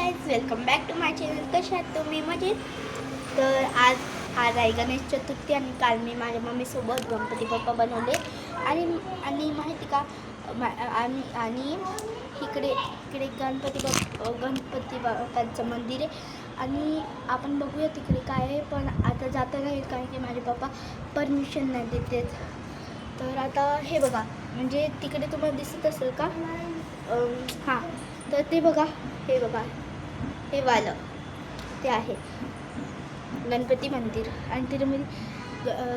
Guys, welcome back to my channel. कशा आहात तुम्ही? मजेत. तर आज आहे गणेश चतुर्थी आणि काल मी माझ्या मम्मीसोबत गणपती बाप्पा बनवले आणि आणि माहिती का आणि इकडे इकडे गणपती बाप्पाचं मंदिर आहे आणि आपण बघूया तिकडे काय आहे. पण आता जाता नाही कारण की माझे पप्पा परमिशन नाही देते. तर आता हे बघा, म्हणजे तिकडे तुम्हाला दिसत असेल का? हां, तर ते बघा, हे बघा, हे वालं ते आहे गणपती मंदिर आणि त्याच्यामध्ये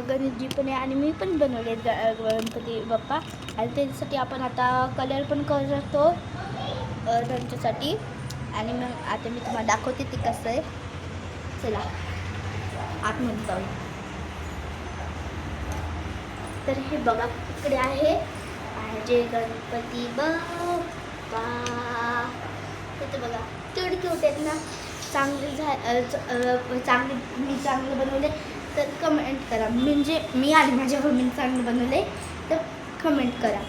गणेशजी पण आहे आणि मी पण बनवले गणपती बाप्पा. आणि त्याच्यासाठी आपण आता कलर पण करतो त्यांच्यासाठी. आणि मग आता मी तुम्हाला दाखवते ते कसं आहे. चला आतमध्ये जाऊ. तर हे बघा, इकडे आहे माझे गणपती बाप्पा. ते बघा तेवढे क्यूट आहेत ना. मी चांगलं बनवले तर कमेंट करा. म्हणजे मी आणि माझ्या मम्मीने चांगलं बनवले तर कमेंट करा.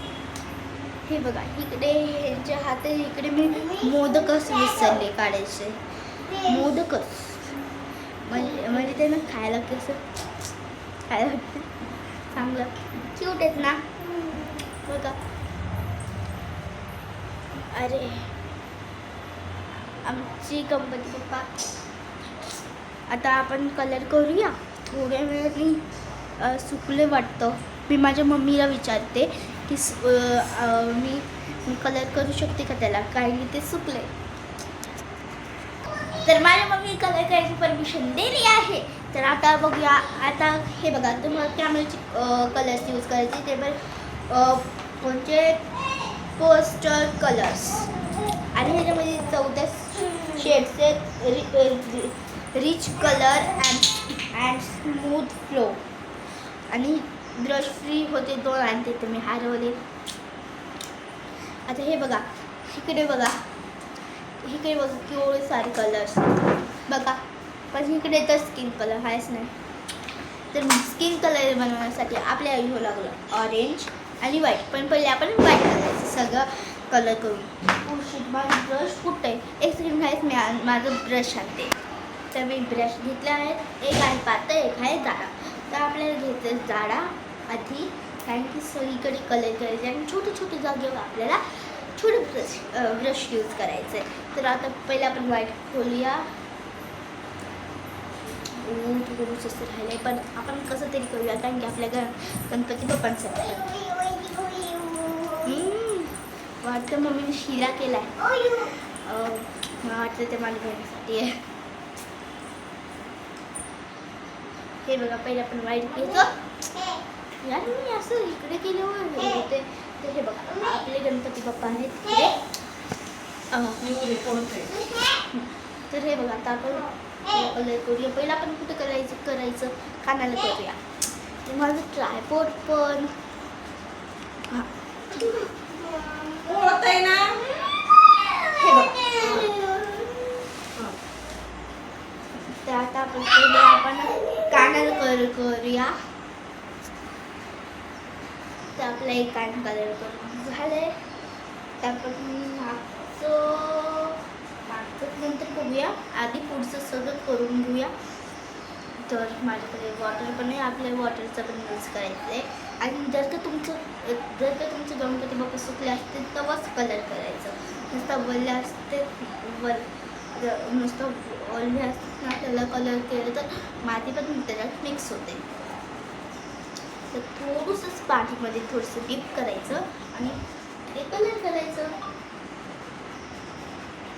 हे बघा, इकडे ह्यांच्या हातात इकडे मी मोदकच विसरले काढायचे. मोदकच म्हणजे ते ना खायला कसं खायला चांगलं क्यूट आहेत ना बघा. अरे आमची गणपती बाप्पा. आता आपण कलर करूया. थोड्या वेळाने सुकले वाटतं. मी माझ्या मम्मीला विचारते की मी कलर करू शकते का त्याला, कारण की ते सुकले. तर माझ्या मम्मी कलर करायची परमिशन दिली आहे. तर आता बघूया. आता हे बघा, तुम्हाला कॅमेराची कलर्स यूज करायचे. ते पण कोणते पोस्टर कलर्स आणि ह्याच्यामध्ये 14 शेड्स आहेत. Rich colour and smooth flow आणि ब्रश फ्री होते 2 आणि ते तुम्ही हरवले. आता हे बघा, इकडे बघा केवढे सारे कलर्स बघा. पण इकडे तर स्किन कलर आहेच नाही. तर स्किन कलर बनवण्यासाठी आपल्याला घ्यावं लागलं ऑरेंज आणि व्हाईट. पण पहिले आपण व्हाईट करायचं सगळं कलर करून. माझं ब्रश कुठं आहे? एक सेकंड घ्यायच, मी माझं ब्रश आणते. तर मी ब्रश घेतला आहे. एक आहे पातळ, एक आहे जाडा. तर आपल्याला घ्यायचं जाडा आधी, कारण की सगळीकडे कलर करायचे आणि छोटे छोटे जागेवर आपल्याला छोटे ब्रश यूज करायचं आहे. तर आता पहिले आपण व्हाईट खोलूया. थोडं जास्त राहिलं आहे, पण आपण कसं तरी करूया कारण की आपल्या गणपती बाप्पांसाठी वाटतं मम्मीने शिरा केला आहे. मला वाटतं ते माझ्या बहिणीसाठी आहे. हे बघा, पहिले आपण व्हाईट घ्यायचं. यार मी असं इकडे केल्यावर होते. तर हे बघा, आपले गणपती बाप्पा आहेत तिकडे. तर हे बघा, आता आपण कलर करूया. पहिला आपण कुठे करायचं कानाला करूया. माझं ट्रायपॉड पण ना. हे बघा, तर आता आपण कानाला करूया. तर आपला एक कान कलर करून झालंय. तर आपण मागचं नंतर बघूया. आधी पुढचं सगळं करून घेऊया. तर माझ्याकडे वॉटर पण आहे. आपल्याला वॉटरचा पण यूज करायचं आहे. आणि जर का तुमचं गणपती बाप्पा सुकले असते तेव्हाच कलर करायचं. नुसतं बोलले असते नुसतं ओले असतात ना, त्याला कलर केलं तर माती पण त्याच्यात मिक्स होते. तर थोडंसंच पाठीमध्ये थोडंसं डीप करायचं आणि ते कलर करायचं.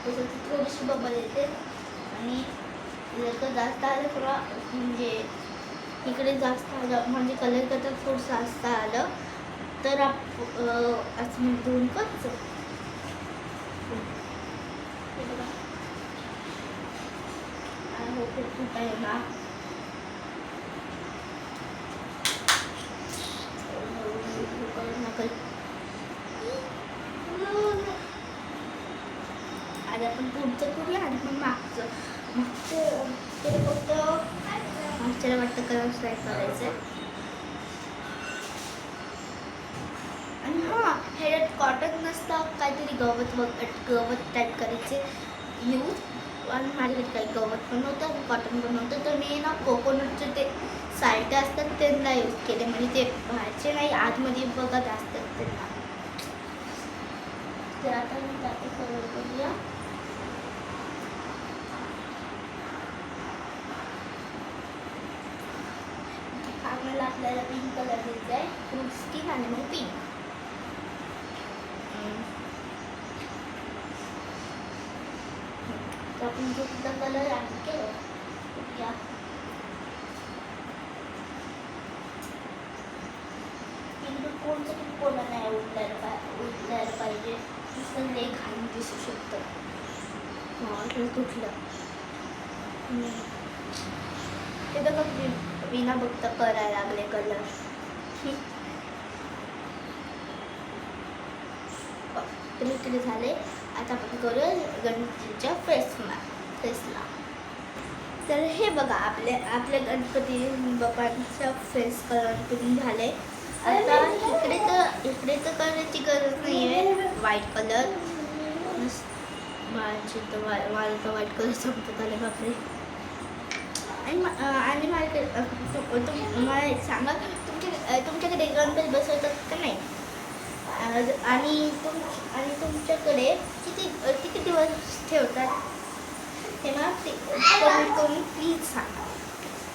तसं थोडीशी बबल येते. आणि जर का जास्त आलं किंवा म्हणजे इकडे जास्त आलं म्हणजे कलर करता थोडं जास्त आलं तर असं मी धुवून करायचं. हो, खूप आहे ना. आज आपण पुढचं करूया आणि मग मागचं ते फक्त मागच्याला वाटतं कलर ट्राय करायचं आहे. आणि हां, ह्याच्यात कॉटन नसतं, काहीतरी गवत टाईप करायचे. यूज आणि माझ्याकडे काही गवत पण नव्हतं आणि कॉटन पण नव्हतं, तर मी ना कोकोनटचे ते साल्ट असतात त्यांना यूज केले, म्हणजे ते बाहेरचे नाही आतमध्ये बघत असतात त्यांना. तर आता मी जाते कलर करूया. आम्हाला आपल्याला पिंक कलर द्यायचा आहे, फ्रूट स्किन आणि मग पिंक. तर आपण कुठला कलर आणि केला पिंक कोणा नाही उठलायला पाहिजे, नुसतं लई घालून दिसू शकतं. हे कुठलं ते तर विना बघता करायला लागले कलर. तर इकडे झाले. आता आपण करूया गणपतीच्या फेसला. तर हे बघा आपल्या गणपती बाप्पांच्या फेस कलर करून झाले. आता इकडे तर करायची गरज नाही आहे, व्हाईट कलर. माझं तर व्हाईट कलर संपत आले बापरे. आणि मला एक सांगा, तुमच्याकडे गणपती बसवतात का नाही, आणि तुमच्याकडे किती दिवस ठेवतात ते मला कमेंट करून प्लीज सांगा.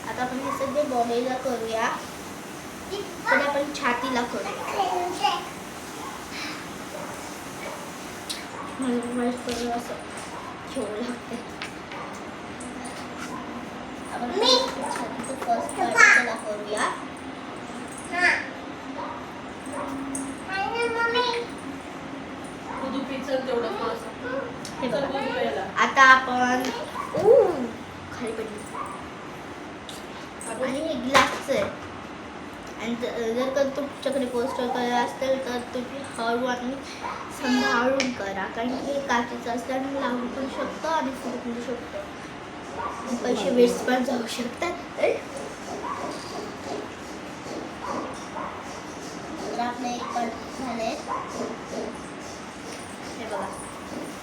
आता आपण हे सगळे बॉडीला करूया, तर आपण छातीला करूया. व्हाईट कलर असं ठेवू लागते. आपण छातीचं फर्स्ट पार्ट त्याला करूया. आता आपण खाली पडली आणि हे ग्लासचं आहे. आणि जर का तुमच्याकडे पोस्टर कलर असेल तर तुम्ही हळू आणि सांभाळून करा, कारण की हे काचेचं असतं आणि लागू पण शकतं आणि फुटू पण शकतं, पैसे वेस्ट पण जाऊ शकतात. आपले एक पार्ट झाले, हे बघा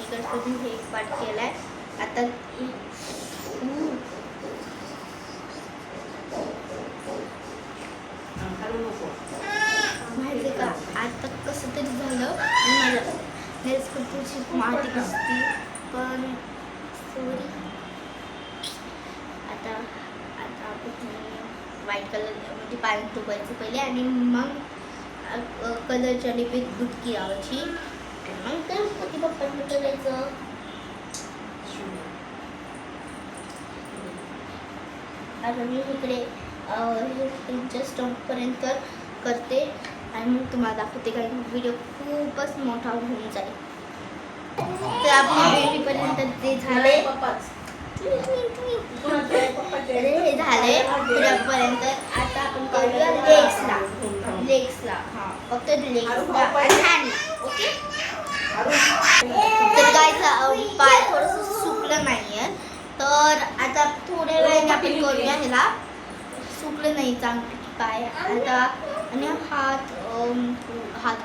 इकडे हे एक पार्ट केलाय. आता माहिती का आता कसं तरी झालं आणि मला नेल्स खूप माती दिसती, पण सॉरी. आता आपण व्हाईट कलर म्हणजे पाण्यात डुबायचं पहिले आणि मग कलरच्या डिपीत दुधकी लावायची, मग गणपती बाप्पांना करायचं. आता मी इकडे तुमच्या स्टॉपपर्यंत करते आणि मग तुम्हाला दाखवते, कारण व्हिडिओ खूपच मोठा होऊन जाईल. तर आपल्या बेबीपर्यंत ते झाले, हे झाले पुढ्यापर्यंत. आता आपण करूया लेग्सला फक्त लेग्सला आणि हँडला. ओके. तर गाईचं पाय थोडंसं सुकलं नाही आहे, तर आता थोड्या वेळाने आपण करूया. ह्याला सुकलं नाही चांगलं पाय आता, आणि हात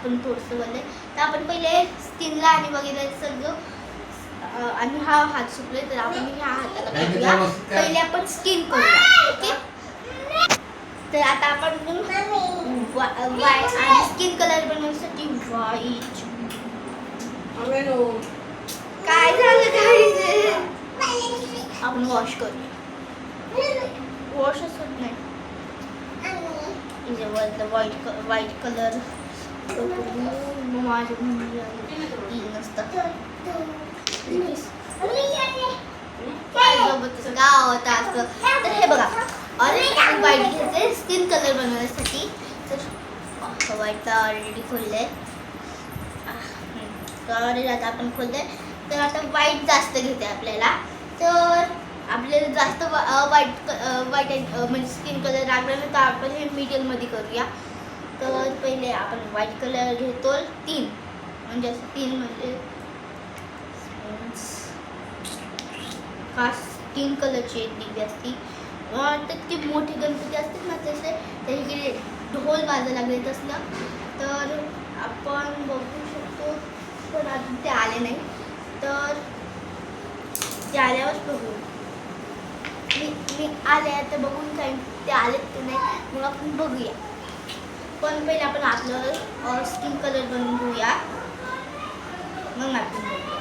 पण थोडंसं बनले. तर आपण पहिले स्किनला आणि वगैरे सगळं, आणि हा हात सुकले तर आपण ह्या हाताला करूया. पहिले आपण स्किन करूया. ओके. तर आता आपण आणि स्किन कलर बनवण्यासाठी व्हाईट. काय झालं आपण वॉश करूया. वॉशच होत नाही. व्हाईट कलर माझ्या नसतं गाव होता असं. तर हे बघा ऑरेंज व्हाईट घ्यायचे स्किन कलर बनवण्यासाठी. तर व्हाईट ऑलरेडी खोललंय, तर आता आपण खोललंय. तर आता व्हाईट जास्त घेते आपल्याला, तर आपल्याला जास्त व्हाईट म्हणजे स्किन कलर लागला ना, तर आपण हे मीडियममध्ये करूया. तर पहिले आपण व्हाईट कलर घेतो 3, म्हणजे असं 3 म्हणजे 3 कलरची एक डिबी असती. तर ती मोठी गणपती असते ना, तसे त्याच्याकडे ढोल वाजायला लागले तसलं, तर आपण बघू शकतो, पण अजून ते आले नाही. तर ते आल्यावर बघू. मी आले तर बघून काय ते आलेत की नाही मग आपण बघूया. पण पहिले आपण आपलं स्किन कलर बनवून घेऊया मग आपण बघूया.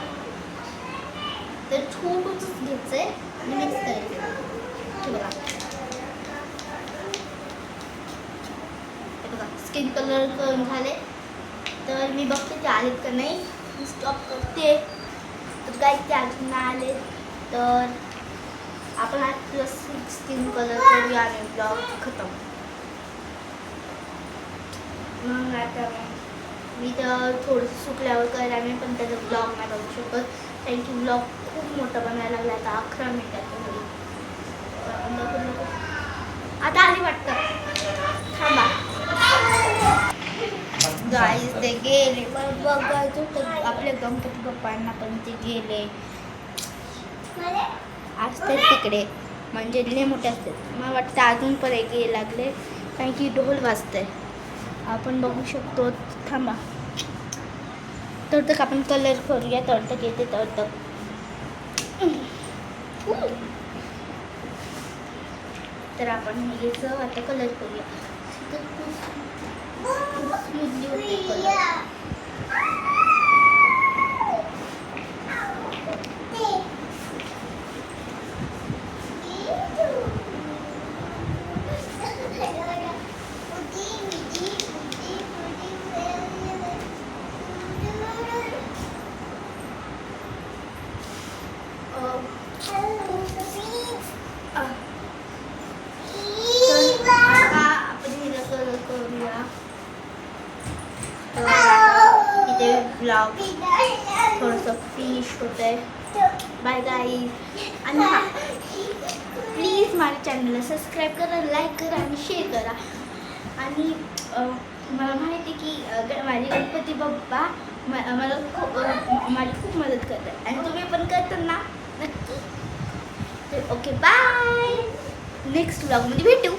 तर छोटूच घ्यायचं आहे आणि मिक्स करायचं. हे बघा स्किन कलर करून झाले तर मी बघते ते आलेत का नाही. मी स्टॉप करते. तर काही ते अजून नाही आले तर आपण आज स्किन कलर करूया आणि ब्लॉग खतम. मग आता मी तर थोडंसं सुकल्यावर करा मी पण त्याचा ब्लॉग नाही बघू शकत कारण की ब्लॉग खूप मोठा बनायला लागला. आता 11 मिनिटाचा होईल. आता आली वाटतं. थांबा गाईस ते गेले पण बघायचं तर आपल्या गणपती बाप्पांना पण ते गेले असतात तिकडे म्हणजे लय मोठे असतात. मला वाटतं अजून पण एक ये लागले कारण की ढोल वाजतंय. आपण बघू शकतो. थांबा तक आपण कलर करूया. तक येते तक तर आपण हे घ्यायचं आता कलर करूया. स्मूथली होते कलर. ब्लॉग थोडंसं फिनिश होतं आहे. Bye guys. आणि हां प्लीज माझ्या चॅनलला सबस्क्राईब करा, लाईक करा आणि शेअर करा. आणि मला माहिती की माझे गणपती बाप्पा मला माझी खूप मदत करतात आणि तुम्ही पण करता ना नक्की. तर ओके बाय. नेक्स्ट ब्लॉगमध्ये भेटू.